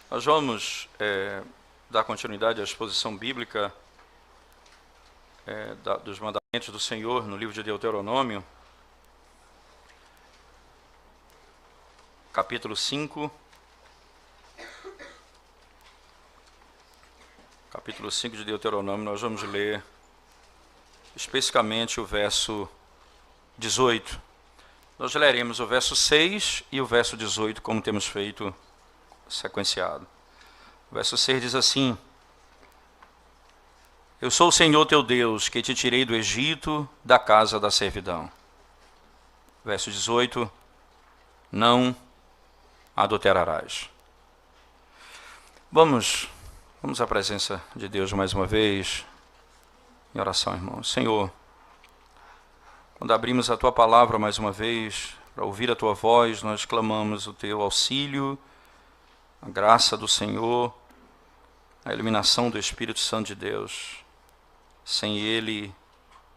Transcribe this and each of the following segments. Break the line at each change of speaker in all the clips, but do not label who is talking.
Nós vamos dar continuidade à exposição bíblica dos mandamentos do Senhor no livro de Deuteronômio, capítulo 5. Capítulo 5 de Deuteronômio, nós vamos ler especificamente o verso 18. Nós leremos o verso 6 e o verso 18, como temos feito sequenciado. O verso 6 diz assim: Eu sou o Senhor teu Deus, que te tirei do Egito, da casa da servidão. Verso 18: Não adulterarás. Vamos à presença de Deus mais uma vez, em oração, irmãos. Senhor, quando abrimos a Tua palavra mais uma vez, para ouvir a Tua voz, nós clamamos o Teu auxílio, a graça do Senhor, a iluminação do Espírito Santo de Deus. Sem Ele,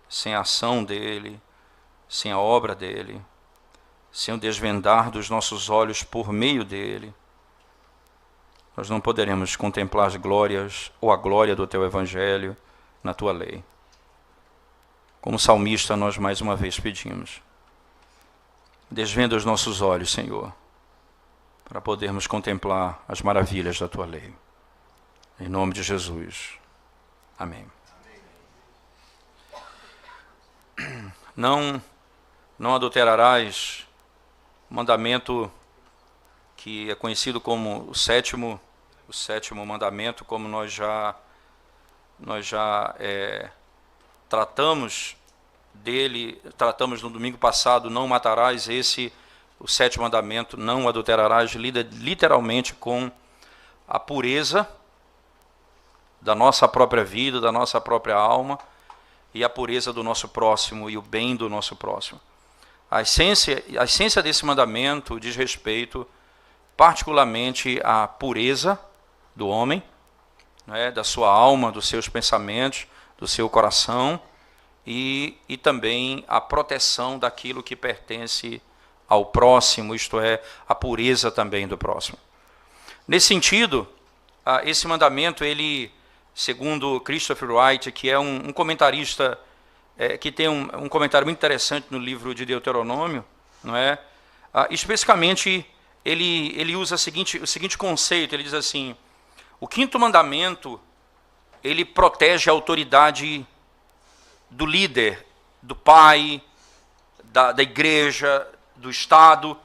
sem a ação dEle, sem a obra dEle, sem o desvendar dos nossos olhos por meio dEle, nós não poderemos contemplar as glórias ou a glória do Teu Evangelho na Tua lei. Como salmista, nós mais uma vez pedimos: desvenda os nossos olhos, Senhor, para podermos contemplar as maravilhas da Tua lei. Em nome de Jesus. Amém. Não adulterarás, mandamento que é conhecido como o sétimo mandamento, como nós já tratamos no domingo passado. Não matarás, o sétimo mandamento, não adulterarás, lida literalmente com a pureza da nossa própria vida, da nossa própria alma, e a pureza do nosso próximo e o bem do nosso próximo. A essência desse mandamento diz respeito particularmente à pureza do homem, da sua alma, dos seus pensamentos, do seu coração, e também a proteção daquilo que pertence ao próximo, isto é, a pureza também do próximo. Nesse sentido, esse mandamento, ele, segundo Christopher Wright, que é um comentarista que tem um comentário muito interessante no livro de Deuteronômio, especificamente ele usa o seguinte conceito. Ele diz assim: o quinto mandamento, ele protege a autoridade do líder, do pai, da igreja, do Estado,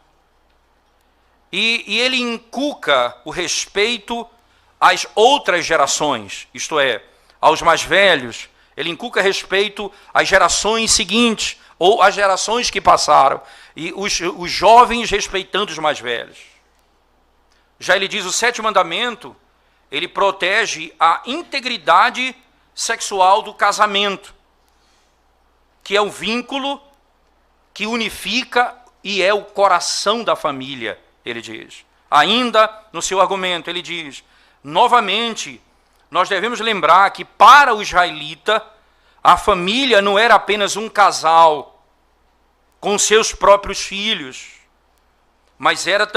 e ele inculca o respeito às outras gerações, isto é, aos mais velhos. Ele inculca respeito às gerações seguintes, ou às gerações que passaram, e os jovens respeitando os mais velhos. Já ele diz: o sétimo mandamento, ele protege a integridade sexual do casamento, que é o vínculo que unifica e é o coração da família, ele diz. Ainda no seu argumento, ele diz: novamente, nós devemos lembrar que para o israelita, a família não era apenas um casal com seus próprios filhos, mas era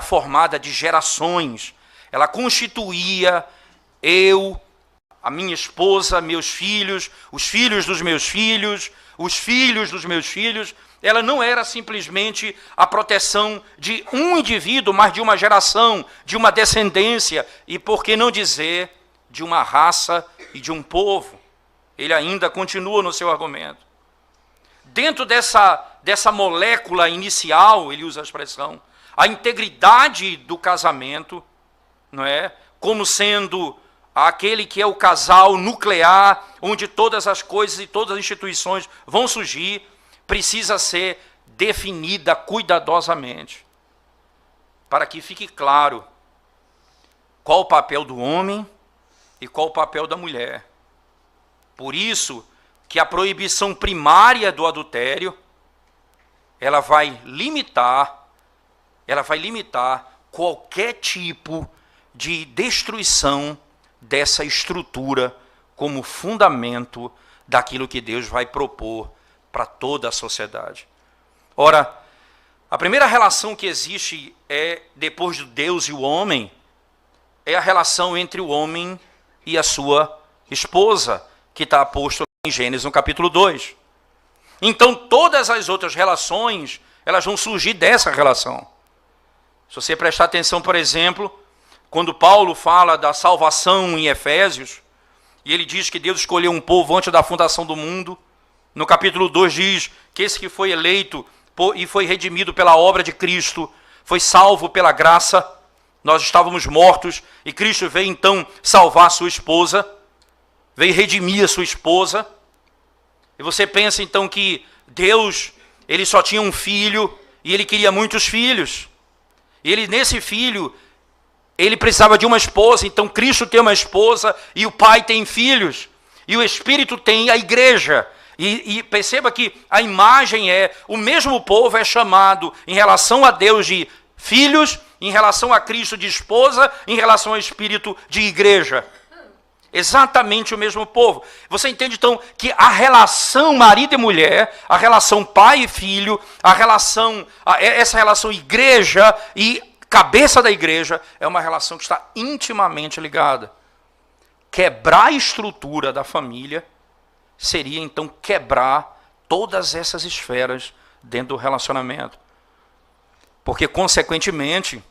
formada de gerações. Ela constituía a minha esposa, meus filhos, os filhos dos meus filhos, os filhos dos meus filhos. Ela não era simplesmente a proteção de um indivíduo, mas de uma geração, de uma descendência, e por que não dizer, de uma raça e de um povo. Ele ainda continua no seu argumento. Dentro dessa molécula inicial, ele usa a expressão, a integridade do casamento, como sendo aquele que é o casal nuclear, onde todas as coisas e todas as instituições vão surgir, precisa ser definida cuidadosamente, para que fique claro qual o papel do homem e qual o papel da mulher. Por isso que a proibição primária do adultério, ela vai limitar qualquer tipo de destruição dessa estrutura como fundamento daquilo que Deus vai propor para toda a sociedade. Ora, A primeira relação que existe depois de Deus e o homem, é a relação entre o homem e a sua esposa, que está posto em Gênesis no capítulo 2. Então todas as outras relações, elas vão surgir dessa relação. Se você prestar atenção, por exemplo, quando Paulo fala da salvação em Efésios, e ele diz que Deus escolheu um povo antes da fundação do mundo, no capítulo 2 diz que esse que foi eleito e foi redimido pela obra de Cristo, foi salvo pela graça. Nós estávamos mortos e Cristo veio então salvar a sua esposa, veio redimir a sua esposa. E você pensa então que Deus, ele só tinha um filho e ele queria muitos filhos. E ele, nesse filho, ele precisava de uma esposa, então Cristo tem uma esposa e o Pai tem filhos. E o Espírito tem a igreja. E perceba que a imagem o mesmo povo é chamado em relação a Deus de filhos, em relação a Cristo de esposa, em relação ao Espírito de igreja. Exatamente o mesmo povo. Você entende então que a relação marido e mulher, a relação pai e filho, essa relação igreja e cabeça da igreja é uma relação que está intimamente ligada. Quebrar a estrutura da família seria então quebrar todas essas esferas dentro do relacionamento. Porque, consequentemente,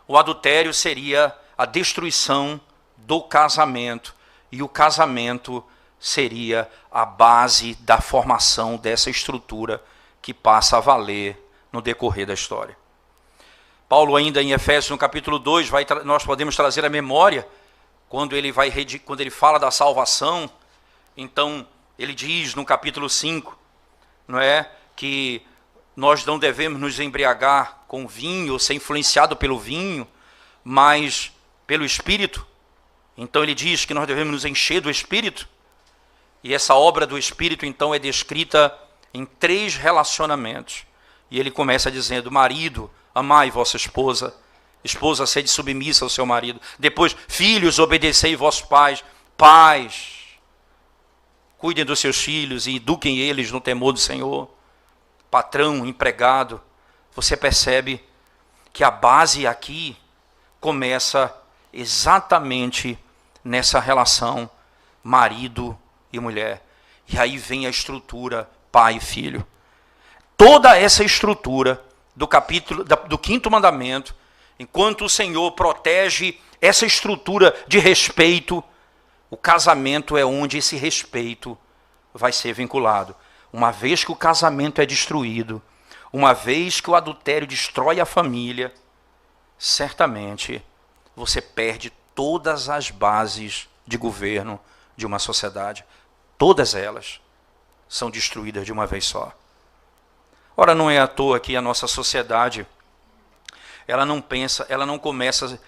o adultério seria a destruição do casamento. E o casamento seria a base da formação dessa estrutura que passa a valer no decorrer da história. Paulo ainda em Efésios, no capítulo 2, nós podemos trazer a memória, quando ele fala da salvação. Então, ele diz no capítulo 5, não é, que nós não devemos nos embriagar com vinho, ou ser influenciado pelo vinho, mas pelo Espírito. Então ele diz que nós devemos nos encher do Espírito. E essa obra do Espírito, então, é descrita em 3 relacionamentos. E ele começa dizendo: marido, amai vossa esposa. Esposa, sede submissa ao seu marido. Depois, filhos, obedecei vossos pais. Pais, cuidem dos seus filhos e eduquem eles no temor do Senhor. Patrão, empregado. Você percebe que a base aqui começa exatamente nessa relação marido e mulher. E aí vem a estrutura pai e filho. Toda essa estrutura do 5º mandamento, enquanto o Senhor protege essa estrutura de respeito, o casamento é onde esse respeito vai ser vinculado. Uma vez que o casamento é destruído, uma vez que o adultério destrói a família, certamente você perde todas as bases de governo de uma sociedade. Todas elas são destruídas de uma vez só. Ora, não é à toa que a nossa sociedade, ela não pensa, ela não começa,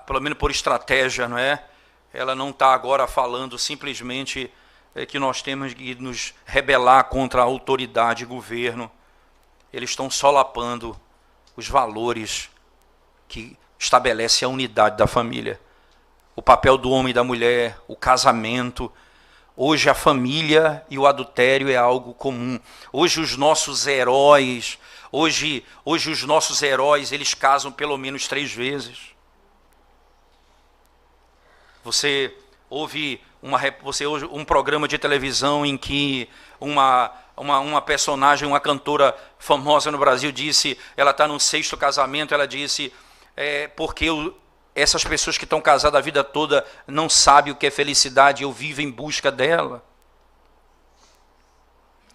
pelo menos por estratégia, não é? Ela não está agora falando simplesmente que nós temos que nos rebelar contra a autoridade e governo. Eles estão solapando os valores que estabelecem a unidade da família. O papel do homem e da mulher, o casamento. Hoje a família e o adultério é algo comum. Hoje os nossos heróis, eles casam pelo menos 3 vezes. Você ouve um programa de televisão em que uma personagem, uma cantora famosa no Brasil disse, ela está no 6º casamento, ela disse, porque essas pessoas que estão casadas a vida toda não sabem o que é felicidade, eu vivo em busca dela.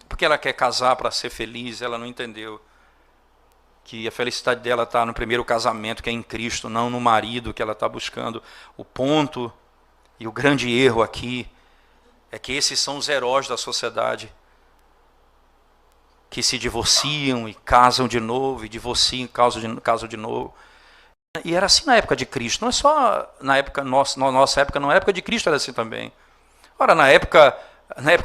Porque ela quer casar para ser feliz, ela não entendeu que a felicidade dela está no primeiro casamento, que é em Cristo, não no marido que ela está buscando. O ponto e o grande erro aqui é que esses são os heróis da sociedade, que se divorciam e casam de novo, e divorciam e casam de novo. E era assim na época de Cristo, não é só na nossa época, na época de Cristo era assim também. Ora, na época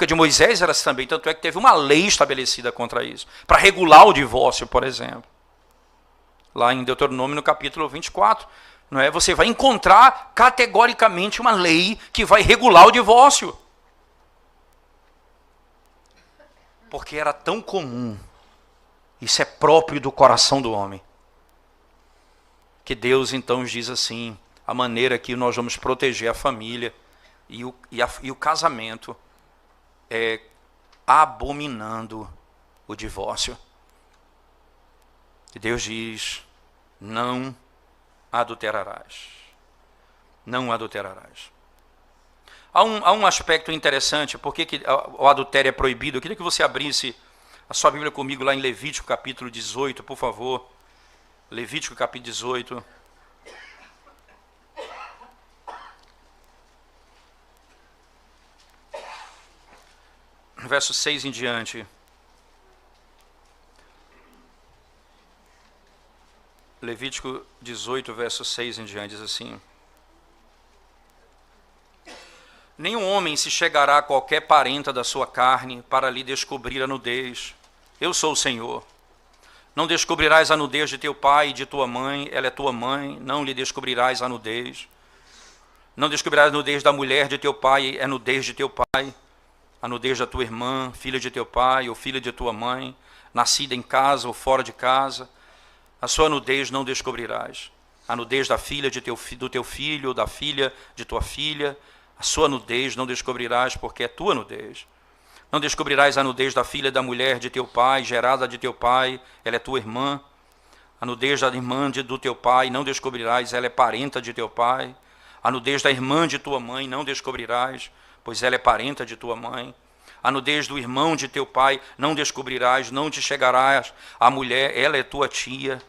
de Moisés era assim também, tanto é que teve uma lei estabelecida contra isso, para regular o divórcio, por exemplo. Lá em Deuteronômio, no capítulo 24, não é? Você vai encontrar categoricamente uma lei que vai regular o divórcio. Porque era tão comum Isso é próprio do coração do homem. Que Deus então diz assim, a maneira que nós vamos proteger a família e o casamento é abominando o divórcio. E Deus diz, não adulterarás. Não adulterarás. Há um aspecto interessante, por que o adultério é proibido. Eu queria que você abrisse a sua Bíblia comigo lá em Levítico capítulo 18, por favor. Levítico capítulo 18. Verso 6 em diante. Levítico 18, verso 6 em diante, diz assim: nenhum homem se chegará a qualquer parenta da sua carne para lhe descobrir a nudez. Eu sou o Senhor. Não descobrirás a nudez de teu pai e de tua mãe, ela é tua mãe, não lhe descobrirás a nudez. Não descobrirás a nudez da mulher de teu pai, é nudez de teu pai. A nudez da tua irmã, filha de teu pai ou filha de tua mãe, nascida em casa ou fora de casa, a sua nudez não descobrirás. A nudez da filha do teu filho ou da filha de tua filha, a sua nudez não descobrirás, porque é tua nudez. Não descobrirás a nudez da filha da mulher de teu pai, gerada de teu pai, ela é tua irmã. A nudez da irmã do teu pai não descobrirás, ela é parenta de teu pai. A nudez da irmã de tua mãe não descobrirás, pois ela é parenta de tua mãe. A nudez do irmão de teu pai não descobrirás, não te chegarás à mulher, ela é tua tia.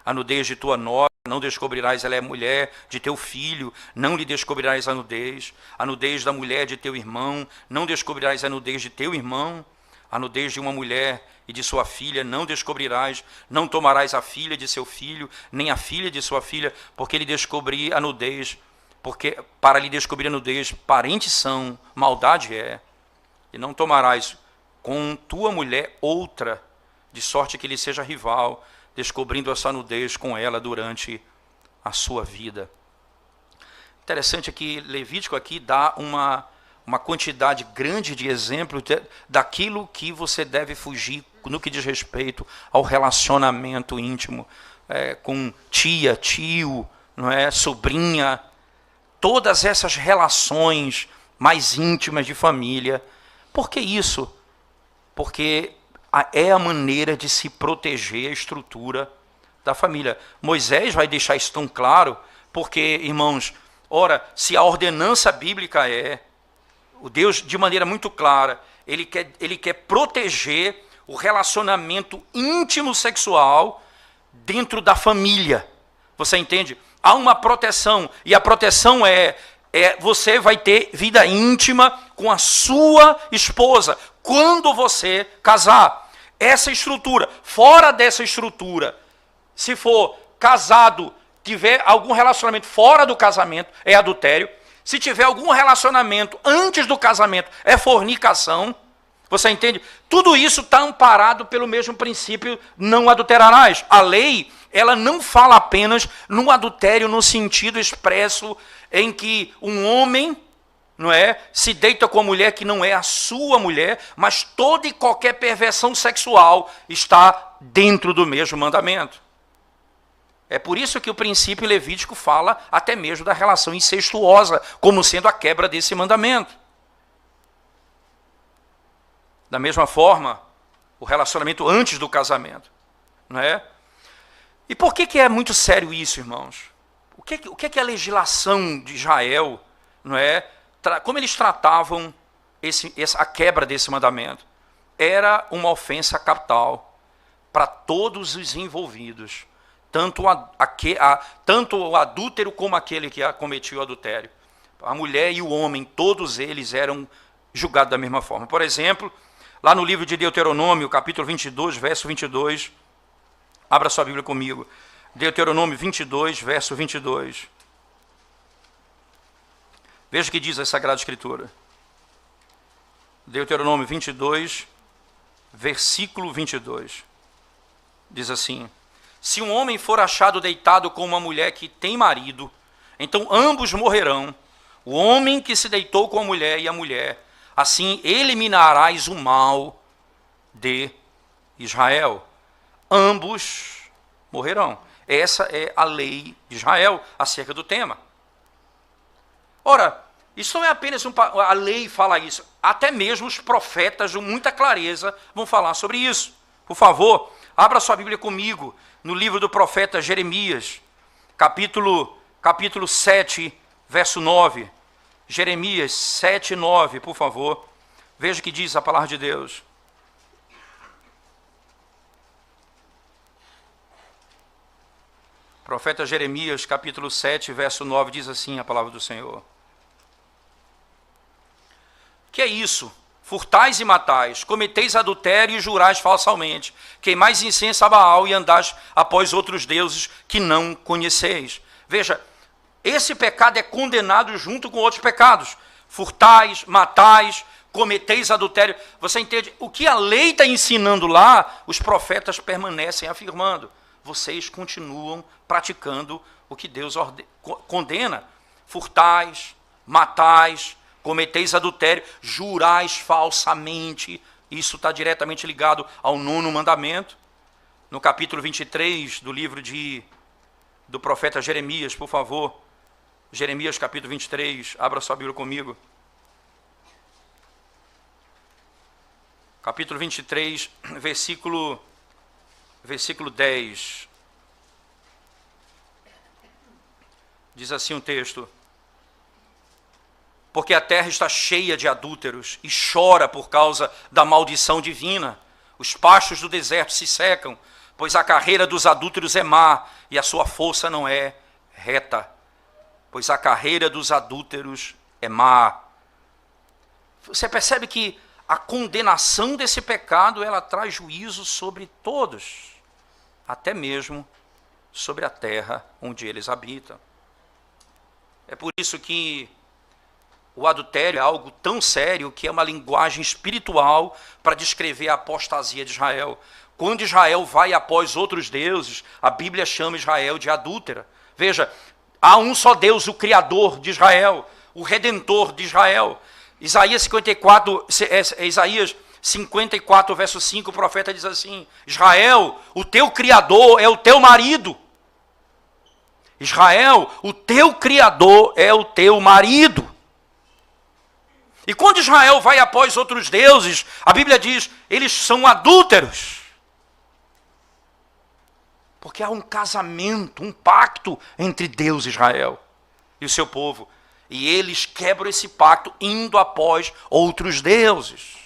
A nudez de tua nora não descobrirás, ela é mulher de teu filho, não lhe descobrirás a nudez. A nudez da mulher de teu irmão, não descobrirás a nudez de teu irmão. A nudez de uma mulher e de sua filha não descobrirás, não tomarás a filha de seu filho, nem a filha de sua filha, porque lhe descobri a nudez, porque para lhe descobrir a nudez, parentes são, maldade é. E não tomarás com tua mulher outra, de sorte que lhe seja rival, descobrindo essa nudez com ela durante a sua vida. Interessante é que Levítico aqui dá uma quantidade grande de exemplos daquilo que você deve fugir no que diz respeito ao relacionamento íntimo com tia, tio, não é, sobrinha, todas essas relações mais íntimas de família. Por que isso? Porque é a maneira de se proteger a estrutura da família. Moisés vai deixar isso tão claro, porque, irmãos, ora, se a ordenança bíblica o Deus, de maneira muito clara, ele quer proteger o relacionamento íntimo sexual dentro da família. Você entende? Há uma proteção, e a proteção você vai ter vida íntima com a sua esposa quando você casar. Essa estrutura, fora dessa estrutura, se for casado, tiver algum relacionamento fora do casamento, é adultério. Se tiver algum relacionamento antes do casamento, é fornicação. Você entende? Tudo isso está amparado pelo mesmo princípio, não adulterarás. A lei, ela não fala apenas no adultério no sentido expresso em que um homem, não é, se deita com a mulher que não é a sua mulher, mas toda e qualquer perversão sexual está dentro do mesmo mandamento. É por isso que o princípio levítico fala até mesmo da relação incestuosa, como sendo a quebra desse mandamento. Da mesma forma, o relacionamento antes do casamento, não é? E por que é muito sério isso, irmãos? O que é a legislação de Israel, não é? Como eles tratavam a quebra desse mandamento? Era uma ofensa capital para todos os envolvidos, tanto o adúltero como aquele que cometia o adultério. A mulher e o homem, todos eles eram julgados da mesma forma. Por exemplo, lá no livro de Deuteronômio, capítulo 22, verso 22, abra sua Bíblia comigo. Deuteronômio 22, verso 22. Veja o que diz a Sagrada Escritura. Deuteronômio 22, versículo 22. Diz assim: se um homem for achado deitado com uma mulher que tem marido, então ambos morrerão, o homem que se deitou com a mulher e a mulher. Assim eliminarás o mal de Israel. ambos morrerão. Essa é a lei de Israel acerca do tema. Ora, isso não é apenas a lei fala isso, até mesmo os profetas, com muita clareza, vão falar sobre isso. Por favor, abra sua Bíblia comigo, no livro do profeta Jeremias, capítulo 7, verso 9. Jeremias 7, 9, por favor. Veja o que diz a palavra de Deus. Profeta Jeremias, capítulo 7, verso 9, diz assim a palavra do Senhor. Que é isso? Furtais e matais, cometeis adultério e jurais falsamente, queimais incenso a Baal e andais após outros deuses que não conheceis. Veja, esse pecado é condenado junto com outros pecados. Furtais, matais, cometeis adultério. Você entende? O que a lei está ensinando lá, os profetas permanecem afirmando. Vocês continuam praticando o que Deus condena. Furtais, matais, cometeis adultério, jurais falsamente. Isso está diretamente ligado ao 9º mandamento. No capítulo 23 do livro do profeta Jeremias, por favor. Jeremias capítulo 23, abra sua Bíblia comigo. Capítulo 23, versículo 10. Diz assim um texto: porque a terra está cheia de adúlteros e chora por causa da maldição divina. Os pastos do deserto se secam, pois a carreira dos adúlteros é má e a sua força não é reta. Pois a carreira dos adúlteros é má. Você percebe que a condenação desse pecado, ela traz juízo sobre todos, até mesmo sobre a terra onde eles habitam. É por isso que o adultério é algo tão sério que é uma linguagem espiritual para descrever a apostasia de Israel. Quando Israel vai após outros deuses, a Bíblia chama Israel de adúltera. Veja, há um só Deus, o Criador de Israel, o Redentor de Israel. Isaías 54, verso 5, o profeta diz assim: Israel, o teu Criador é o teu marido. Israel, o teu Criador é o teu marido. E quando Israel vai após outros deuses, a Bíblia diz, eles são adúlteros. Porque há um casamento, um pacto entre Deus e Israel e o seu povo. E eles quebram esse pacto indo após outros deuses.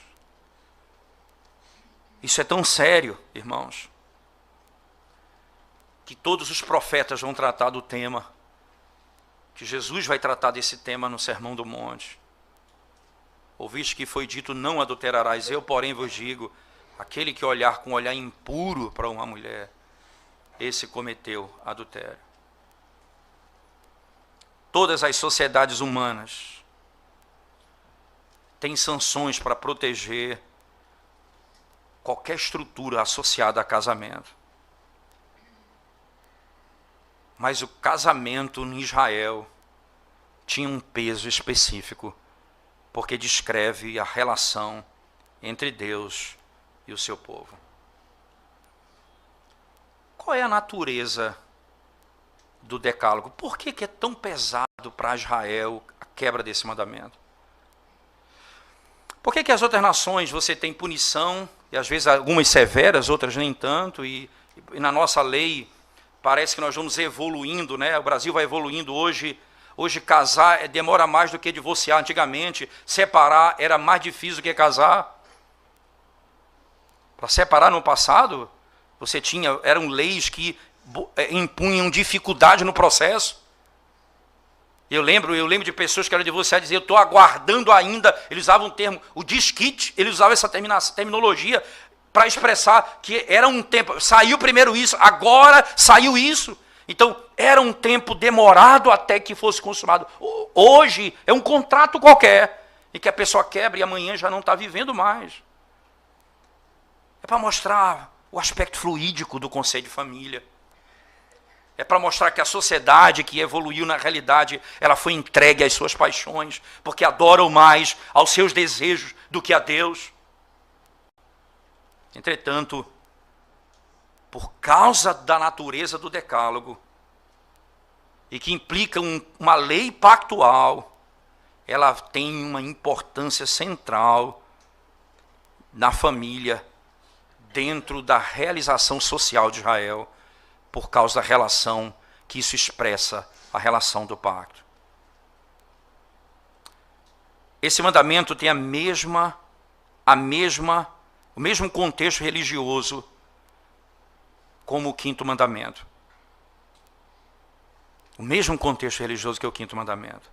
Isso é tão sério, irmãos, que todos os profetas vão tratar do tema, que Jesus vai tratar desse tema no Sermão do Monte. Ouviste que foi dito, não adulterarás, eu porém vos digo, aquele que olhar com olhar impuro para uma mulher, esse cometeu adultério. Todas as sociedades humanas têm sanções para proteger qualquer estrutura associada a casamento. Mas o casamento em Israel tinha um peso específico, porque descreve a relação entre Deus e o seu povo. Qual é a natureza do decálogo? Por que é tão pesado para Israel a quebra desse mandamento? Por que as outras nações você tem punição, e às vezes algumas severas, outras nem tanto, e na nossa lei parece que nós vamos evoluindo, né? O Brasil vai evoluindo hoje. Hoje casar demora mais do que divorciar. Antigamente, separar era mais difícil do que casar. Para separar no passado, eram leis que impunham dificuldade no processo. Eu lembro de pessoas que eram divorciadas e diziam, eu estou aguardando ainda, eles usavam o termo, o desquite, eles usavam essa terminologia para expressar que era um tempo, saiu primeiro isso, agora saiu isso. Então, era um tempo demorado até que fosse consumado. Hoje, é um contrato qualquer, em que a pessoa quebra e amanhã já não está vivendo mais. É para mostrar o aspecto fluídico do conceito de família. É para mostrar que a sociedade que evoluiu na realidade, ela foi entregue às suas paixões, porque adoram mais aos seus desejos do que a Deus. Entretanto, por causa da natureza do decálogo, e que implica uma lei pactual, ela tem uma importância central na família, dentro da realização social de Israel, por causa da relação que isso expressa, a relação do pacto. Esse mandamento tem o mesmo contexto religioso como o quinto mandamento. O mesmo contexto religioso que o quinto mandamento.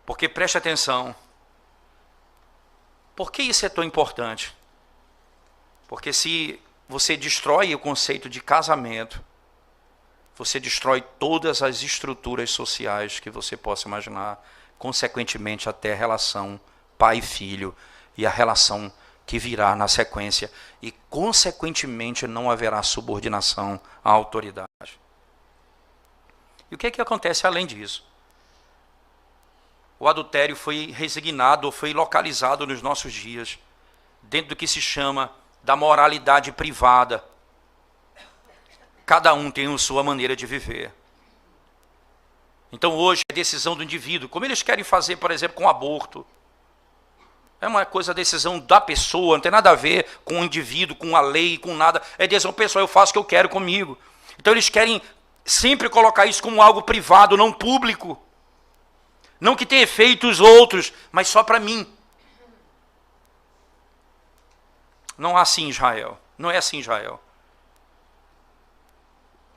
Porque preste atenção, por que isso é tão importante? Porque se você destrói o conceito de casamento, você destrói todas as estruturas sociais que você possa imaginar, consequentemente até a relação pai e filho e a relação que virá na sequência, e consequentemente não haverá subordinação à autoridade. E o que é que acontece além disso? O adultério foi resignado, foi localizado nos nossos dias, dentro do que se chama da moralidade privada. Cada um tem a sua maneira de viver. Então hoje é decisão do indivíduo, como eles querem fazer, por exemplo, com o aborto. É uma coisa, decisão da pessoa, não tem nada a ver com o indivíduo, com a lei, com nada. É decisão pessoal, eu faço o que eu quero comigo. Então eles querem sempre colocar isso como algo privado, não público. Não que tenha efeitos outros, mas só para mim. Não é assim em Israel. Não é assim em Israel.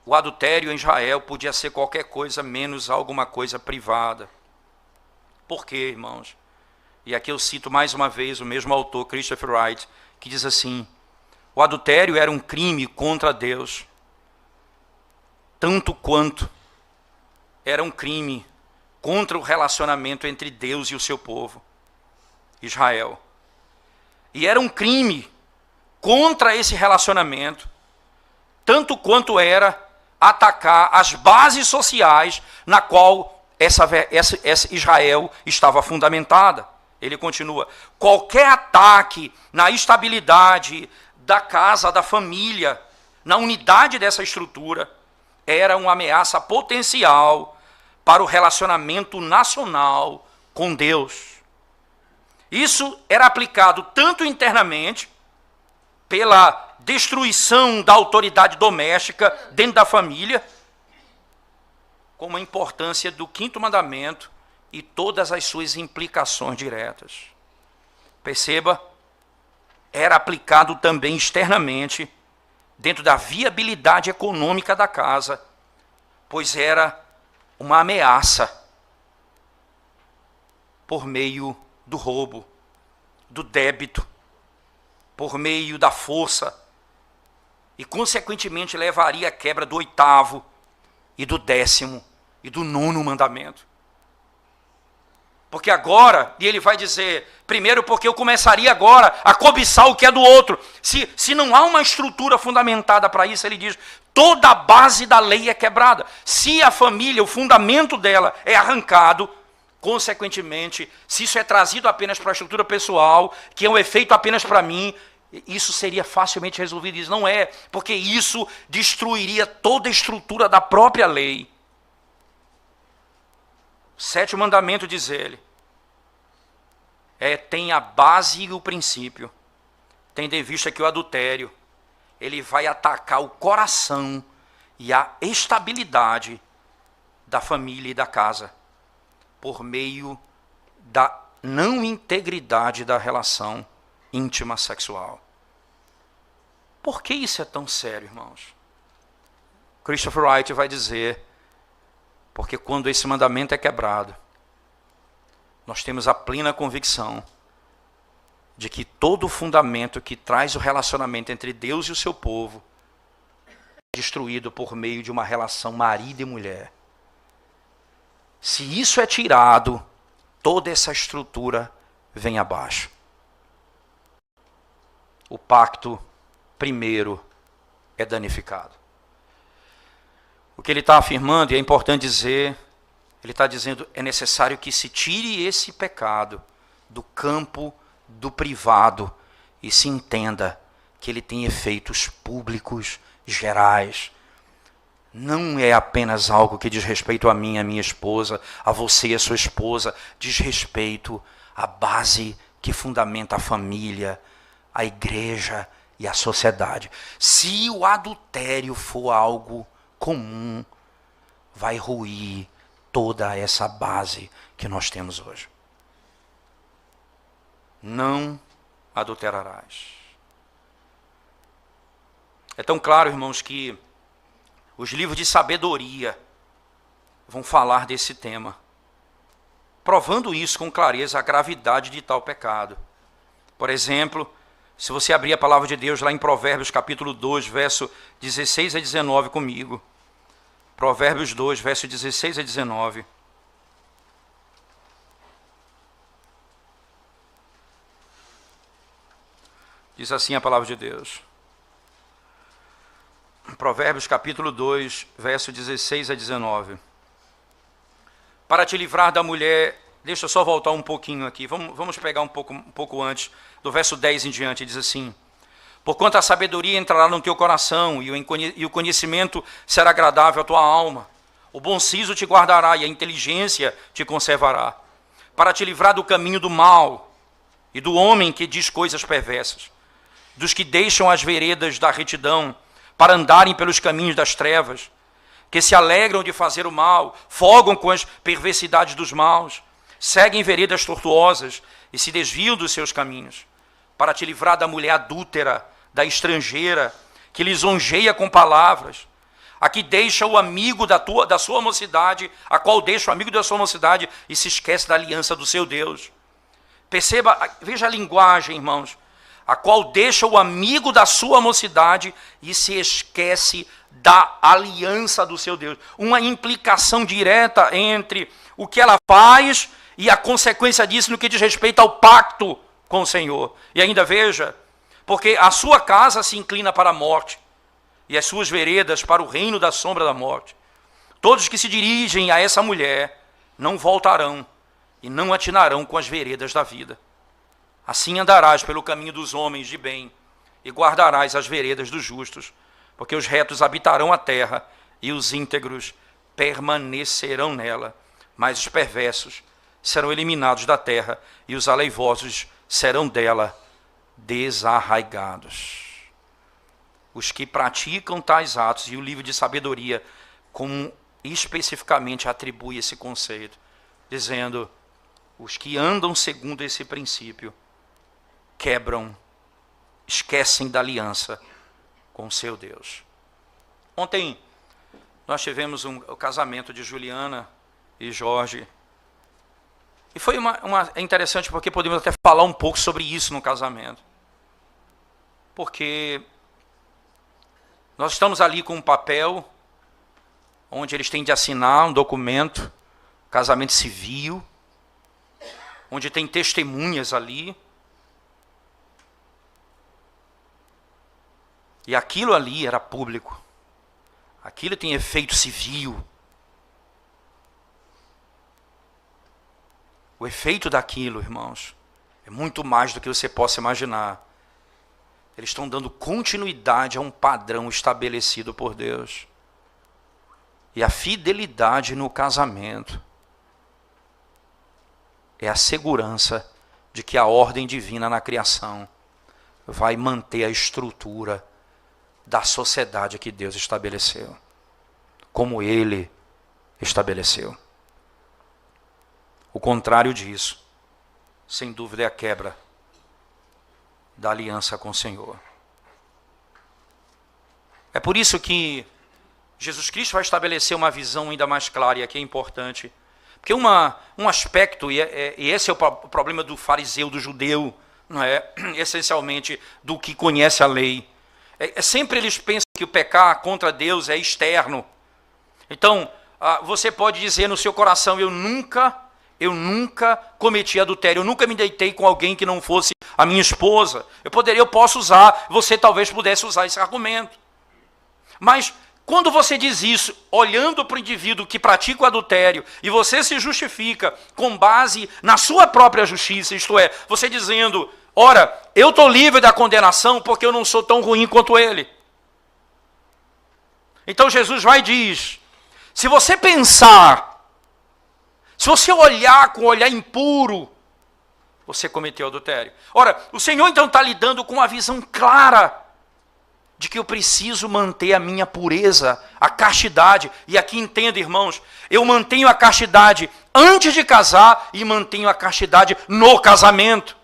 O adultério em Israel podia ser qualquer coisa menos alguma coisa privada. Por quê, irmãos? E aqui eu cito mais uma vez o mesmo autor, Christopher Wright, que diz assim: o adultério era um crime contra Deus, tanto quanto era um crime contra o relacionamento entre Deus e o seu povo, Israel. E era um crime contra esse relacionamento, tanto quanto era atacar as bases sociais na qual essa Israel estava fundamentada. Ele continua: qualquer ataque na estabilidade da casa, da família, na unidade dessa estrutura, era uma ameaça potencial para o relacionamento nacional com Deus. Isso era aplicado tanto internamente, pela destruição da autoridade doméstica dentro da família, como a importância do quinto mandamento e todas as suas implicações diretas. Perceba, era aplicado também externamente, dentro da viabilidade econômica da casa, pois era uma ameaça por meio do roubo, do débito, por meio da força, e consequentemente levaria à quebra do 8º e do 10º e do 9º mandamento. Porque agora, e ele vai dizer, primeiro porque eu começaria agora a cobiçar o que é do outro. Se não há uma estrutura fundamentada para isso, ele diz, toda a base da lei é quebrada. Se a família, o fundamento dela é arrancado, consequentemente, se isso é trazido apenas para a estrutura pessoal, que é um efeito apenas para mim, isso seria facilmente resolvido. Isso não é, porque isso destruiria toda a estrutura da própria lei. O 7º mandamento, diz ele, tem a base e o princípio. Tendo em vista que o adultério, ele vai atacar o coração e a estabilidade da família e da casa, por meio da não integridade da relação íntima sexual. Por que isso é tão sério, irmãos? Christopher Wright vai dizer, porque quando esse mandamento é quebrado, nós temos a plena convicção de que todo o fundamento que traz o relacionamento entre Deus e o seu povo é destruído por meio de uma relação marido e mulher. Se isso é tirado, toda essa estrutura vem abaixo. O pacto primeiro é danificado. O que ele está afirmando, e é importante dizer, ele está dizendo, é necessário que se tire esse pecado do campo do privado e se entenda que ele tem efeitos públicos, gerais. Não é apenas algo que diz respeito a mim, a minha esposa, a você, a sua esposa. Diz respeito à base que fundamenta a família, a igreja e a sociedade. Se o adultério for algo comum, vai ruir toda essa base que nós temos hoje. Não adulterarás. É tão claro, irmãos, que os livros de sabedoria vão falar desse tema, provando isso com clareza, a gravidade de tal pecado. Por exemplo, se você abrir a palavra de Deus lá em Provérbios capítulo 2, verso 16 a 19 comigo. Provérbios 2, verso 16 a 19. Diz assim a palavra de Deus. Provérbios capítulo 2, verso 16 a 19. Para te livrar da mulher, deixa eu só voltar um pouquinho aqui, vamos pegar um pouco antes, do verso 10 em diante, diz assim: porquanto a sabedoria entrará no teu coração, e o conhecimento será agradável à tua alma. O bom siso te guardará, e a inteligência te conservará, para te livrar do caminho do mal, e do homem que diz coisas perversas, dos que deixam as veredas da retidão, para andarem pelos caminhos das trevas, que se alegram de fazer o mal, folgam com as perversidades dos maus, seguem veredas tortuosas e se desviam dos seus caminhos, para te livrar da mulher adúltera, da estrangeira, que lisonjeia com palavras, a que deixa o amigo da sua mocidade, a qual deixa o amigo da sua mocidade e se esquece da aliança do seu Deus. Perceba, veja a linguagem, irmãos, a qual deixa o amigo da sua mocidade e se esquece da aliança do seu Deus. Uma implicação direta entre o que ela faz e a consequência disso no que diz respeito ao pacto com o Senhor. E ainda veja, porque a sua casa se inclina para a morte e as suas veredas para o reino da sombra da morte. Todos que se dirigem a essa mulher não voltarão e não atinarão com as veredas da vida. Assim andarás pelo caminho dos homens de bem e guardarás as veredas dos justos, porque os retos habitarão a terra e os íntegros permanecerão nela, mas os perversos serão eliminados da terra e os aleivosos serão dela desarraigados. Os que praticam tais atos, e o livro de sabedoria, como especificamente atribui esse conceito, dizendo, os que andam segundo esse princípio, quebram, esquecem da aliança com o seu Deus. Ontem nós tivemos o casamento de Juliana e Jorge. E foi é interessante porque podemos até falar um pouco sobre isso no casamento. Porque nós estamos ali com um papel onde eles têm de assinar um documento, casamento civil, onde tem testemunhas ali. E aquilo ali era público. Aquilo tem efeito civil. O efeito daquilo, irmãos, é muito mais do que você possa imaginar. Eles estão dando continuidade a um padrão estabelecido por Deus. E a fidelidade no casamento é a segurança de que a ordem divina na criação vai manter a estrutura da sociedade que Deus estabeleceu, como Ele estabeleceu. O contrário disso, sem dúvida, é a quebra da aliança com o Senhor. É por isso que Jesus Cristo vai estabelecer uma visão ainda mais clara, e aqui é importante, porque um aspecto, e esse é o problema do fariseu, do judeu, não é? Essencialmente do que conhece a lei, sempre eles pensam que o pecar contra Deus é externo. Então, você pode dizer no seu coração, eu nunca cometi adultério, eu nunca me deitei com alguém que não fosse a minha esposa. Eu posso usar, você talvez pudesse usar esse argumento. Mas quando você diz isso, olhando para o indivíduo que pratica o adultério, e você se justifica com base na sua própria justiça, isto é, você dizendo, Ora, eu estou livre da condenação porque eu não sou tão ruim quanto ele. Então Jesus vai e diz, se você pensar, se você olhar com um olhar impuro, você cometeu adultério. Ora, o Senhor então está lidando com uma visão clara de que eu preciso manter a minha pureza, a castidade. E aqui entenda, irmãos, eu mantenho a castidade antes de casar e mantenho a castidade no casamento.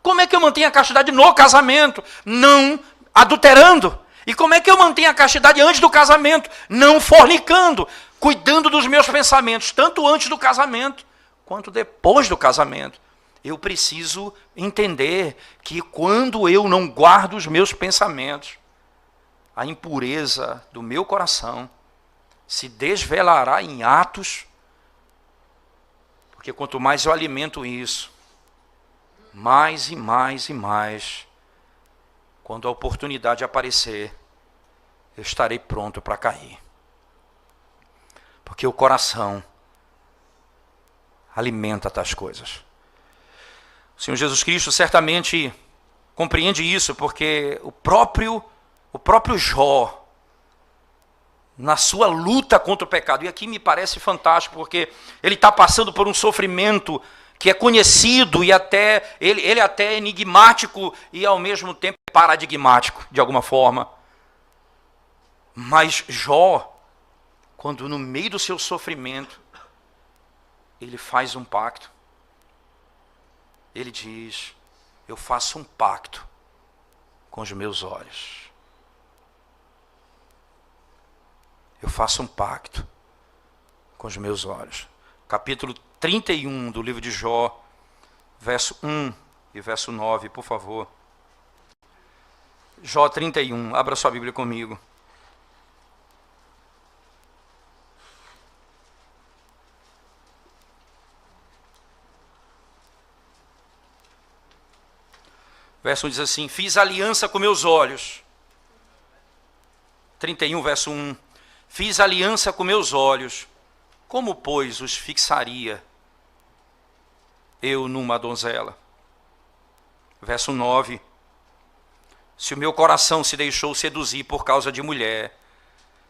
Como é que eu mantenho a castidade no casamento? Não adulterando. E como é que eu mantenho a castidade antes do casamento? Não fornicando, cuidando dos meus pensamentos, tanto antes do casamento quanto depois do casamento. Eu preciso entender que quando eu não guardo os meus pensamentos, a impureza do meu coração se desvelará em atos, porque quanto mais eu alimento isso, mais e mais e mais, quando a oportunidade aparecer, eu estarei pronto para cair. Porque o coração alimenta tais coisas. O Senhor Jesus Cristo certamente compreende isso, porque o próprio Jó, na sua luta contra o pecado, e aqui me parece fantástico, porque ele está passando por um sofrimento que é conhecido e até ele até é enigmático e ao mesmo tempo paradigmático, de alguma forma. Mas Jó, quando no meio do seu sofrimento, ele faz um pacto. Ele diz, eu faço um pacto com os meus olhos. Eu faço um pacto com os meus olhos. Capítulo 31 do livro de Jó, verso 1 e verso 9, por favor. Jó 31, abra sua Bíblia comigo. Verso 1 diz assim, fiz aliança com meus olhos. 31, verso 1. Fiz aliança com meus olhos. Como, pois, os fixaria eu numa donzela? Verso 9. Se o meu coração se deixou seduzir por causa de mulher,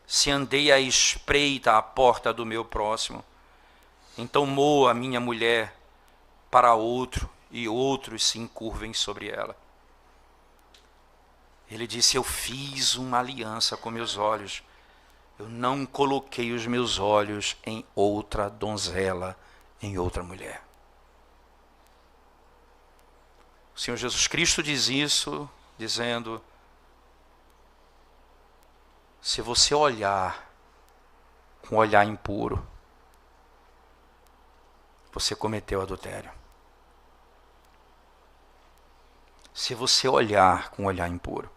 se andei à espreita à porta do meu próximo, então moa a minha mulher para outro, e outros se encurvem sobre ela. Ele disse, eu fiz uma aliança com meus olhos. Eu não coloquei os meus olhos em outra donzela, em outra mulher. O Senhor Jesus Cristo diz isso, dizendo, se você olhar com um olhar impuro, você cometeu adultério. Se você olhar com um olhar impuro,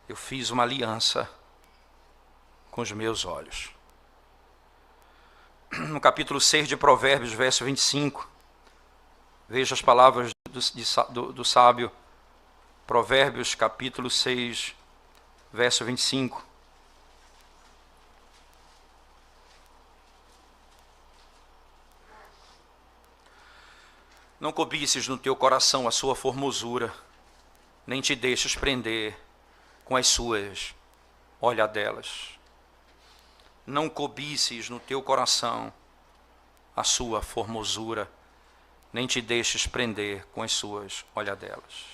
eu fiz uma aliança com os meus olhos. No capítulo 6 de Provérbios, verso 25, veja as palavras do sábio. Provérbios, capítulo 6, verso 25. Não cobices no teu coração a sua formosura, nem te deixes prender com as suas olhadelas. Não cobices no teu coração a sua formosura, nem te deixes prender com as suas olhadelas.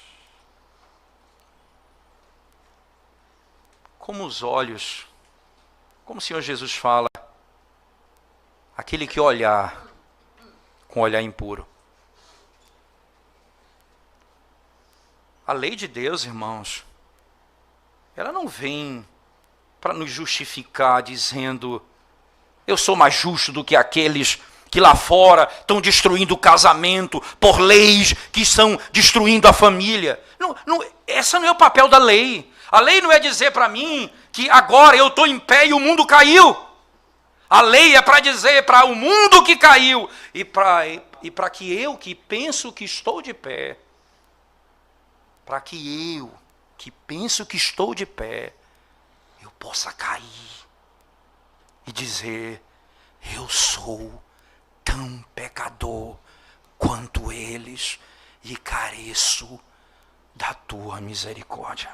Como os olhos, como o Senhor Jesus fala, aquele que olhar com olhar impuro. A lei de Deus, irmãos, ela não vem para nos justificar dizendo, eu sou mais justo do que aqueles que lá fora estão destruindo o casamento por leis que estão destruindo a família. Essa não é o papel da lei. A lei não é dizer para mim que agora eu estou em pé e o mundo caiu. A lei é para dizer para o mundo que caiu e para que eu que penso que estou de pé, para que eu que penso que estou de pé, eu possa cair e dizer, eu sou tão pecador quanto eles, e careço da tua misericórdia.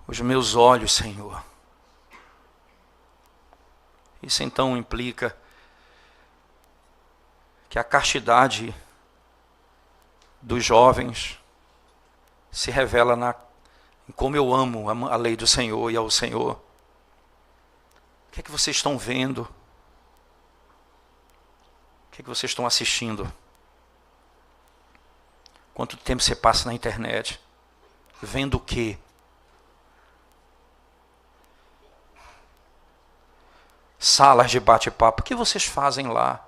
Os meus olhos, Senhor. Isso então implica que a castidade dos jovens se revela em como eu amo a lei do Senhor e ao Senhor. O que é que vocês estão vendo? O que é que vocês estão assistindo? Quanto tempo você passa na internet? Vendo o quê? Salas de bate-papo. O que vocês fazem lá?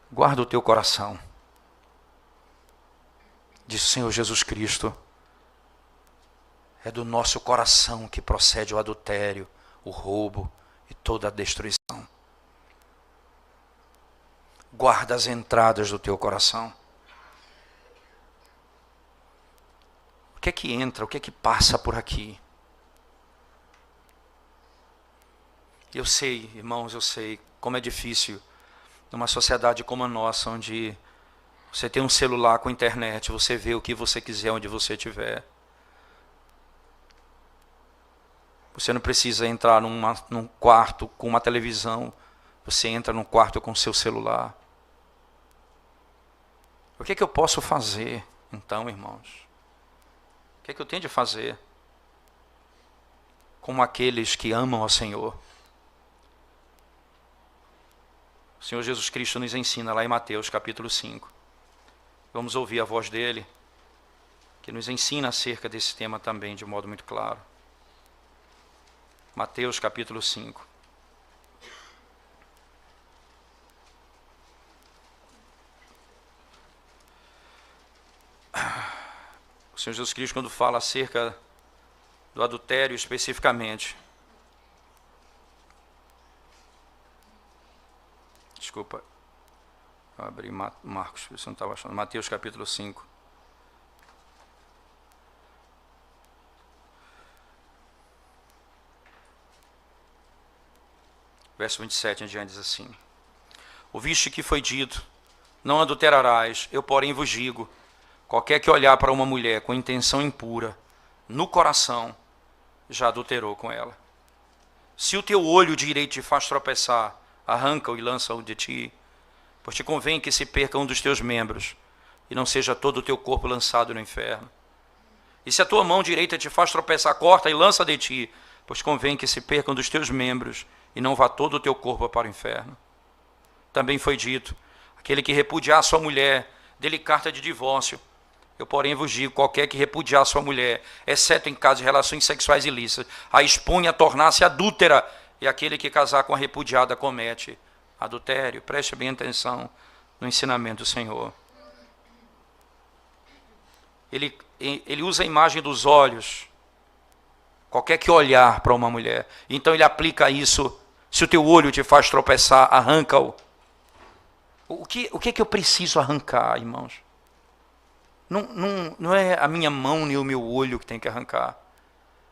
Guarda o teu coração. Diz o Senhor Jesus Cristo. É do nosso coração que procede o adultério, o roubo e toda a destruição. Guarda as entradas do teu coração. O que é que entra, o que é que passa por aqui? Eu sei, irmãos, eu sei como é difícil numa sociedade como a nossa, onde você tem um celular com internet, você vê o que você quiser onde você estiver. Você não precisa entrar num quarto com uma televisão, você entra num quarto com o seu celular. O que é que eu posso fazer, então, irmãos? O que é que eu tenho de fazer? Como aqueles que amam ao Senhor. O Senhor Jesus Cristo nos ensina lá em Mateus capítulo 5. Vamos ouvir a voz dele, que nos ensina acerca desse tema também de modo muito claro. Mateus capítulo 5. O Senhor Jesus Cristo, quando fala acerca do adultério especificamente, desculpa, eu abri Marcos, você não estava achando, Mateus capítulo 5. Verso 27 em diante diz assim: ouviste que foi dito, não adulterarás, eu porém vos digo, qualquer que olhar para uma mulher com intenção impura, no coração, já adulterou com ela. Se o teu olho direito te faz tropeçar, arranca-o e lança-o de ti, pois te convém que se perca um dos teus membros, e não seja todo o teu corpo lançado no inferno. E se a tua mão direita te faz tropeçar, corta e lança de ti, pois convém que se perca um dos teus membros, e não vá todo o teu corpo para o inferno. Também foi dito, aquele que repudiar sua mulher, dê-lhe carta de divórcio. Eu, porém, vos digo, qualquer que repudiar sua mulher, exceto em caso de relações sexuais ilícitas, a expõe a tornar-se adúltera, e aquele que casar com a repudiada comete adultério. Preste bem atenção no ensinamento do Senhor. Ele usa a imagem dos olhos, qualquer que olhar para uma mulher. Então ele aplica isso, se o teu olho te faz tropeçar, arranca-o. O que é que eu preciso arrancar, irmãos? Não é a minha mão nem o meu olho que tem que arrancar,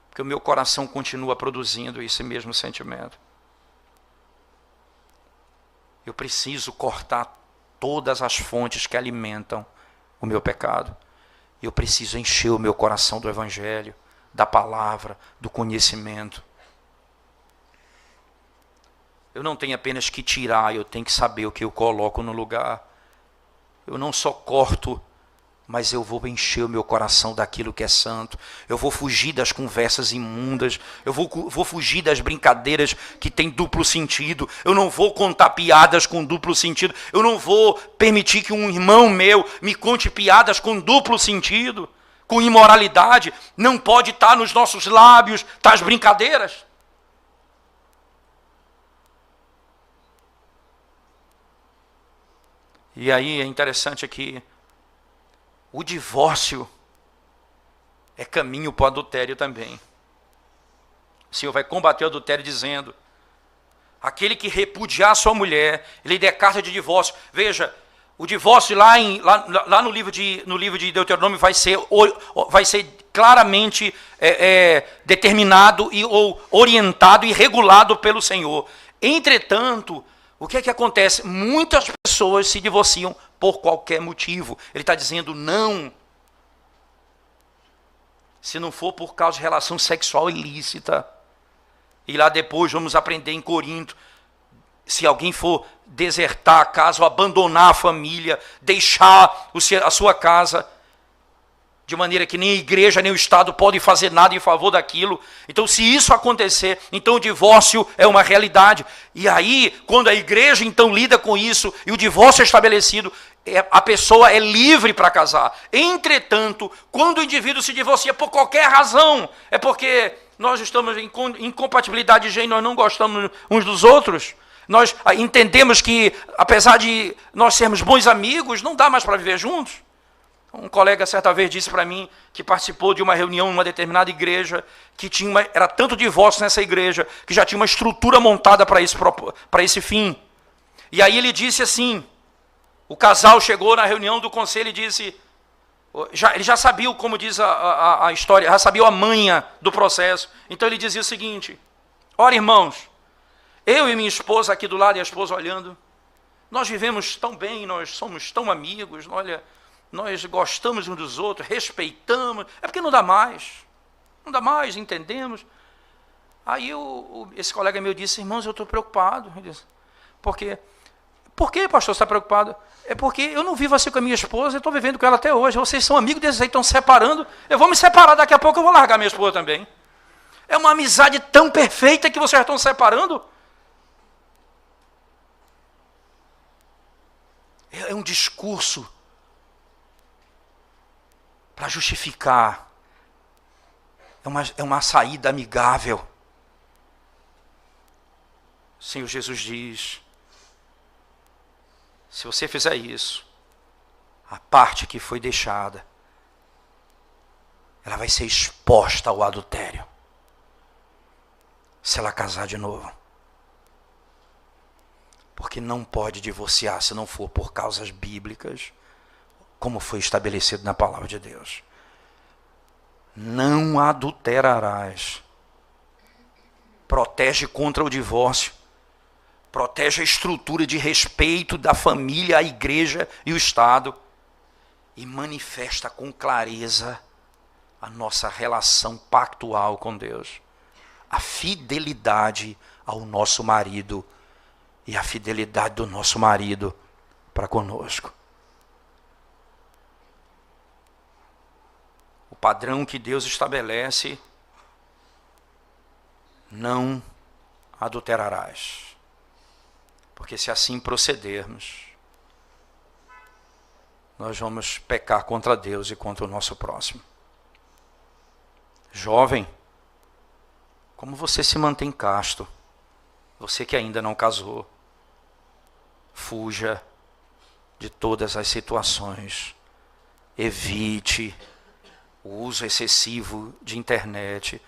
porque o meu coração continua produzindo esse mesmo sentimento. Eu preciso cortar todas as fontes que alimentam o meu pecado. Eu preciso encher o meu coração do Evangelho, da palavra, do conhecimento. Eu não tenho apenas que tirar, eu tenho que saber o que eu coloco no lugar. Eu não só corto, mas eu vou encher o meu coração daquilo que é santo. Eu vou fugir das conversas imundas. Eu vou fugir das brincadeiras que têm duplo sentido. Eu não vou contar piadas com duplo sentido. Eu não vou permitir que um irmão meu me conte piadas com duplo sentido, com imoralidade. Não pode estar nos nossos lábios tais brincadeiras. E aí é interessante aqui, o divórcio é caminho para o adultério também. O Senhor vai combater o adultério dizendo, aquele que repudiar sua mulher, ele der carta de divórcio. Veja, o divórcio lá no livro de Deuteronômio vai ser claramente determinado ou orientado e regulado pelo Senhor. Entretanto, o que é que acontece? Muitas pessoas se divorciam por qualquer motivo. Ele está dizendo não. Se não for por causa de relação sexual ilícita. E lá depois vamos aprender em Corinto. Se alguém for desertar a casa ou abandonar a família, deixar a sua casa, de maneira que nem a igreja nem o Estado podem fazer nada em favor daquilo. Então, se isso acontecer, então o divórcio é uma realidade. E aí, quando a igreja então lida com isso e o divórcio é estabelecido, a pessoa é livre para casar. Entretanto, quando o indivíduo se divorcia por qualquer razão, é porque nós estamos em incompatibilidade de gênero, nós não gostamos uns dos outros. Nós entendemos que, apesar de nós sermos bons amigos, não dá mais para viver juntos. Um colega certa vez disse para mim que participou de uma reunião em uma determinada igreja, que era tanto divórcio nessa igreja, que já tinha uma estrutura montada para esse fim. E aí ele disse assim, o casal chegou na reunião do conselho e disse, ele já sabia, como diz a história, já sabia a manha do processo. Então ele dizia o seguinte, ora irmãos, eu e minha esposa aqui do lado e a esposa olhando, nós vivemos tão bem, nós somos tão amigos, olha, nós gostamos uns dos outros, respeitamos, é porque não dá mais, entendemos. Aí esse colega meu disse, irmãos, eu estou preocupado. Ele disse, por quê? Por que, pastor, você está preocupado? É porque eu não vivo assim com a minha esposa, eu estou vivendo com ela até hoje, vocês são amigos desses aí, estão separando, eu vou me separar, daqui a pouco eu vou largar minha esposa também. É uma amizade tão perfeita que vocês já estão separando. É um discurso para justificar. É uma saída amigável. O Senhor Jesus diz, se você fizer isso, a parte que foi deixada, ela vai ser exposta ao adultério. Se ela casar de novo. Porque não pode divorciar se não for por causas bíblicas, como foi estabelecido na palavra de Deus. Não adulterarás. Protege contra o divórcio. Protege a estrutura de respeito da família, a igreja e o Estado. E manifesta com clareza a nossa relação pactual com Deus. A fidelidade ao nosso marido e a fidelidade do nosso marido para conosco. O padrão que Deus estabelece, não adulterarás. Porque se assim procedermos, nós vamos pecar contra Deus e contra o nosso próximo. Jovem, como você se mantém casto? Você que ainda não casou, fuja de todas as situações. Evite o uso excessivo de internet.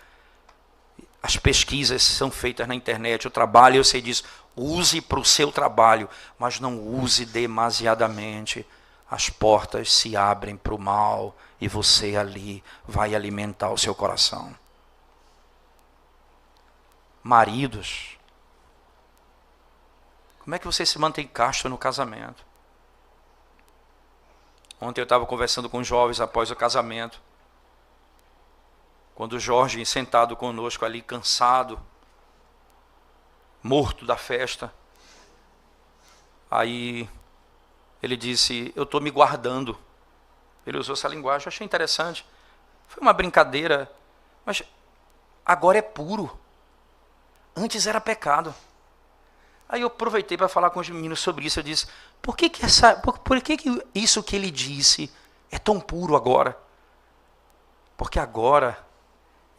As pesquisas são feitas na internet, o trabalho, eu sei disso, use para o seu trabalho, mas não use demasiadamente. As portas se abrem para o mal e você ali vai alimentar o seu coração. Maridos, como é que você se mantém casto no casamento? Ontem eu estava conversando com jovens após o casamento. Quando o Jorge, sentado conosco ali, cansado, morto da festa, aí ele disse, eu estou me guardando. Ele usou essa linguagem, eu achei interessante. Foi uma brincadeira, mas agora é puro. Antes era pecado. Aí eu aproveitei para falar com os meninos sobre isso. Eu disse, por que isso que ele disse é tão puro agora? Porque agora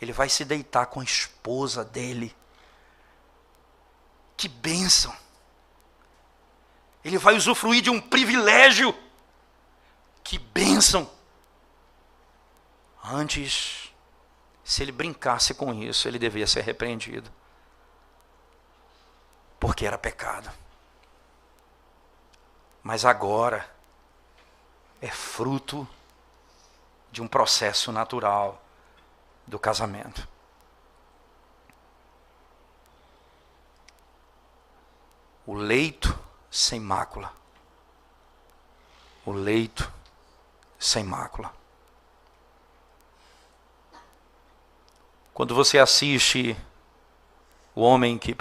ele vai se deitar com a esposa dele. Que bênção! Ele vai usufruir de um privilégio. Que bênção! Antes, se ele brincasse com isso, ele devia ser repreendido. Porque era pecado. Mas agora é fruto de um processo natural do casamento. O leito sem mácula. O leito sem mácula. Quando você assiste o homem que...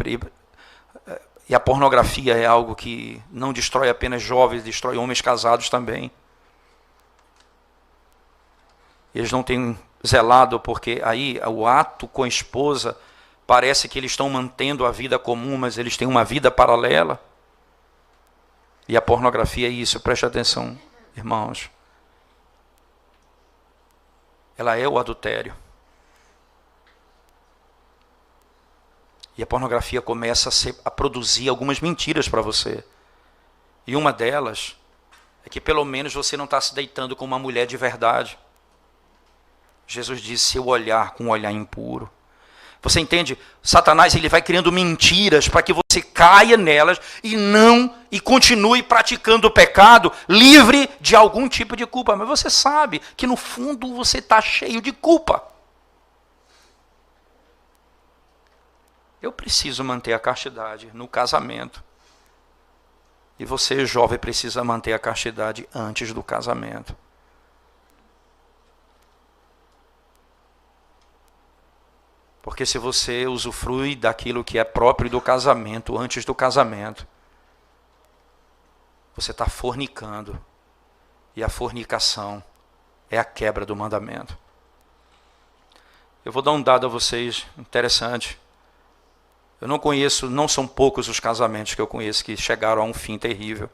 E a pornografia é algo que não destrói apenas jovens, destrói homens casados também. Eles não têm zelado, porque aí o ato com a esposa parece que eles estão mantendo a vida comum, mas eles têm uma vida paralela. E a pornografia é isso, preste atenção, irmãos. Ela é o adultério. E a pornografia começa a produzir algumas mentiras para você. E uma delas é que pelo menos você não está se deitando com uma mulher de verdade. Jesus disse, seu olhar com um olhar impuro. Você entende? Satanás ele vai criando mentiras para que você caia nelas e continue praticando o pecado livre de algum tipo de culpa. Mas você sabe que no fundo você está cheio de culpa. Eu preciso manter a castidade no casamento. E você, jovem, precisa manter a castidade antes do casamento. Porque se você usufrui daquilo que é próprio do casamento, antes do casamento, você está fornicando. E a fornicação é a quebra do mandamento. Eu vou dar um dado a vocês interessante. Eu não conheço, não são poucos os casamentos que eu conheço que chegaram a um fim terrível.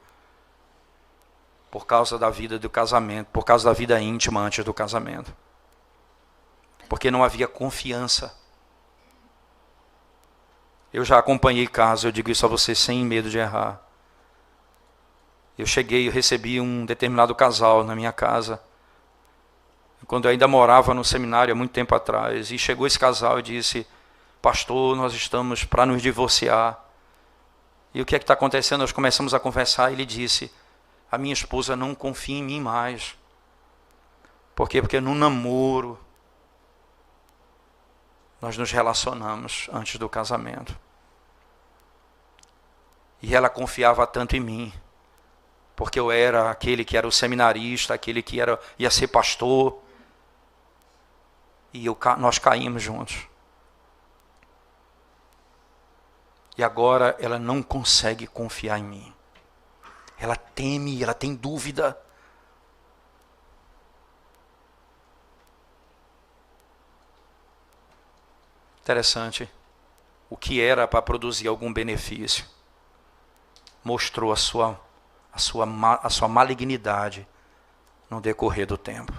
Por causa da vida do casamento, por causa da vida íntima antes do casamento. Porque não havia confiança. Eu já acompanhei casos, eu digo isso a você sem medo de errar. Eu recebi um determinado casal na minha casa, quando eu ainda morava no seminário há muito tempo atrás, e chegou esse casal e disse, pastor, nós estamos para nos divorciar. E o que é que está acontecendo? Nós começamos a conversar e ele disse, a minha esposa não confia em mim mais. Por quê? Porque no namoro, nós nos relacionamos antes do casamento. E ela confiava tanto em mim, porque eu era aquele que era o seminarista, aquele que ia ser pastor. E nós caímos juntos. E agora ela não consegue confiar em mim. Ela teme, ela tem dúvida. Interessante. O que era para produzir algum benefício, mostrou a sua malignidade no decorrer do tempo.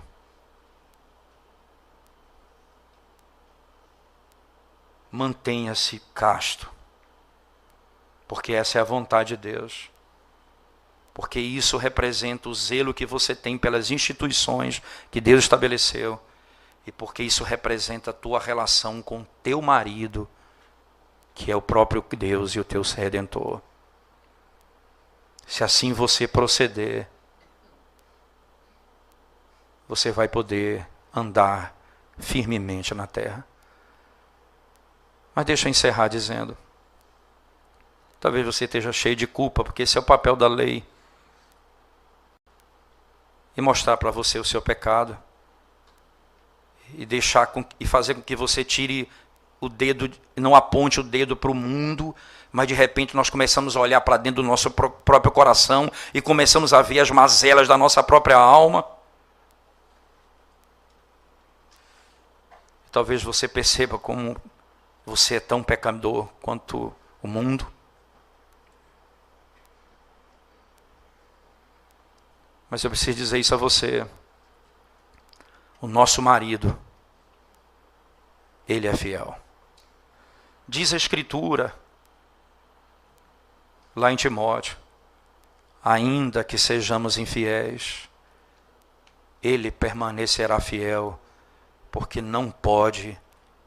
Mantenha-se casto, porque essa é a vontade de Deus. Porque isso representa o zelo que você tem pelas instituições que Deus estabeleceu. E porque isso representa a tua relação com teu marido, que é o próprio Deus e o teu Redentor. Se assim você proceder, você vai poder andar firmemente na terra. Mas deixa eu encerrar dizendo, talvez você esteja cheio de culpa, porque esse é o papel da lei. E mostrar para você o seu pecado. E fazer com que você tire o dedo, não aponte o dedo para o mundo, mas de repente nós começamos a olhar para dentro do nosso próprio coração e começamos a ver as mazelas da nossa própria alma. Talvez você perceba como você é tão pecador quanto o mundo. Mas eu preciso dizer isso a você. O nosso marido, ele é fiel. Diz a Escritura, lá em Timóteo, ainda que sejamos infiéis, ele permanecerá fiel, porque não pode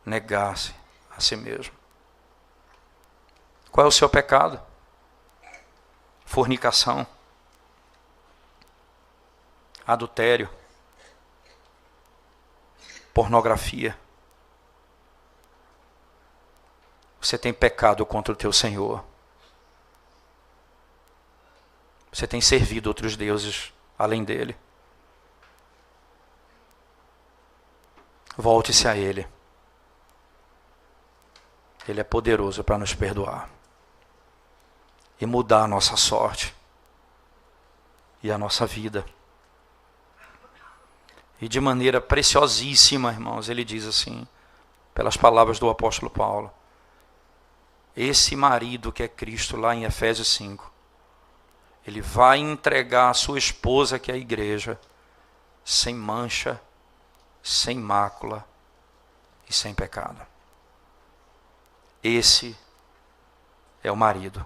negar-se a si mesmo. Qual é o seu pecado? Fornicação, adultério, pornografia, você tem pecado contra o teu Senhor. Você tem servido outros deuses além dele. Volte-se a Ele. Ele é poderoso para nos perdoar e mudar a nossa sorte e a nossa vida. E de maneira preciosíssima, irmãos, ele diz assim, pelas palavras do apóstolo Paulo, esse marido que é Cristo, lá em Efésios 5, ele vai entregar a sua esposa, que é a igreja, sem mancha, sem mácula e sem pecado. Esse é o marido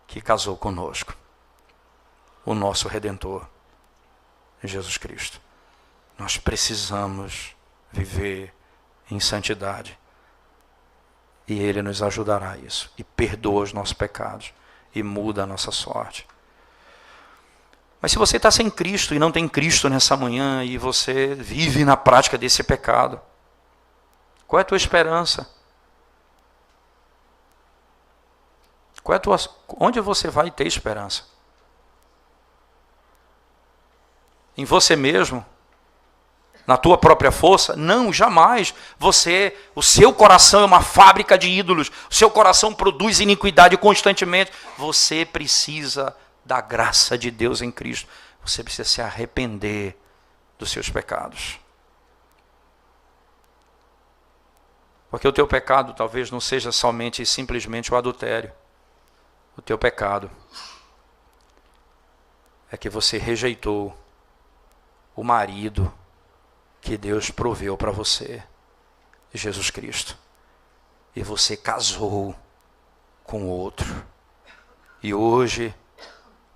que casou conosco, o nosso Redentor, Jesus Cristo. Nós precisamos viver em santidade e Ele nos ajudará a isso, e perdoa os nossos pecados e muda a nossa sorte. Mas se você está sem Cristo e não tem Cristo nessa manhã e você vive na prática desse pecado, qual é a tua esperança? Onde você vai ter esperança? Em você mesmo? Na tua própria força? Não, jamais. O seu coração é uma fábrica de ídolos. O seu coração produz iniquidade constantemente. Você precisa da graça de Deus em Cristo. Você precisa se arrepender dos seus pecados. Porque o teu pecado talvez não seja somente e simplesmente o adultério. O teu pecado é que você rejeitou o marido que Deus proveu para você, Jesus Cristo. E você casou com outro. E hoje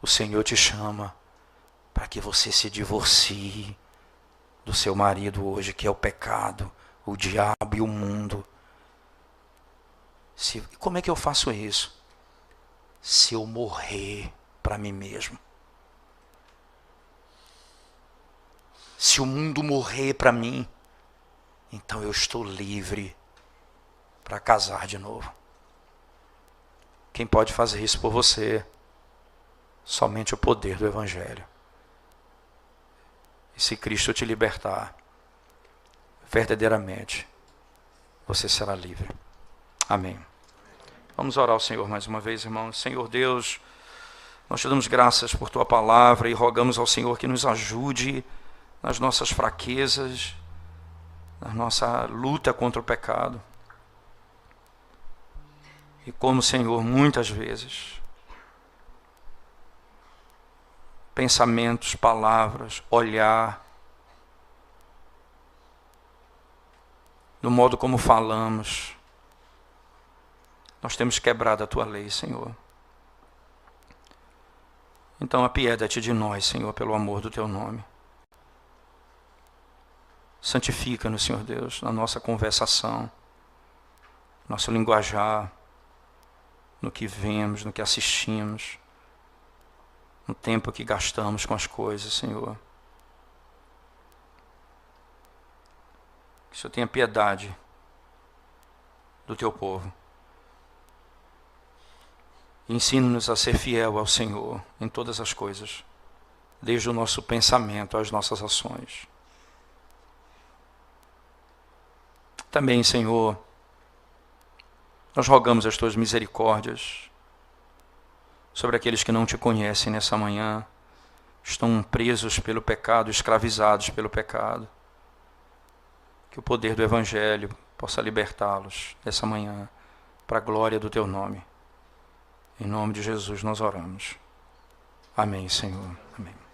o Senhor te chama para que você se divorcie do seu marido hoje, que é o pecado, o diabo e o mundo. Como é que eu faço isso? Se eu morrer para mim mesmo. Se o mundo morrer para mim, então eu estou livre para casar de novo. Quem pode fazer isso por você? Somente o poder do Evangelho. E se Cristo te libertar, verdadeiramente, você será livre. Amém. Vamos orar ao Senhor mais uma vez, irmãos. Senhor Deus, nós te damos graças por tua palavra e rogamos ao Senhor que nos ajude nas nossas fraquezas, na nossa luta contra o pecado. E como, Senhor, muitas vezes, pensamentos, palavras, olhar, no modo como falamos, nós temos quebrado a tua lei, Senhor. Então apieda-te de nós, Senhor, pelo amor do teu nome. Santifica-nos, Senhor Deus, na nossa conversação, nosso linguajar, no que vemos, no que assistimos, no tempo que gastamos com as coisas, Senhor. Que o Senhor tenha piedade do teu povo. Ensina-nos a ser fiel ao Senhor em todas as coisas, desde o nosso pensamento às nossas ações. Também, Senhor, nós rogamos as tuas misericórdias sobre aqueles que não te conhecem nessa manhã, estão presos pelo pecado, escravizados pelo pecado. Que o poder do Evangelho possa libertá-los nessa manhã, para a glória do teu nome. Em nome de Jesus nós oramos. Amém, Senhor. Amém.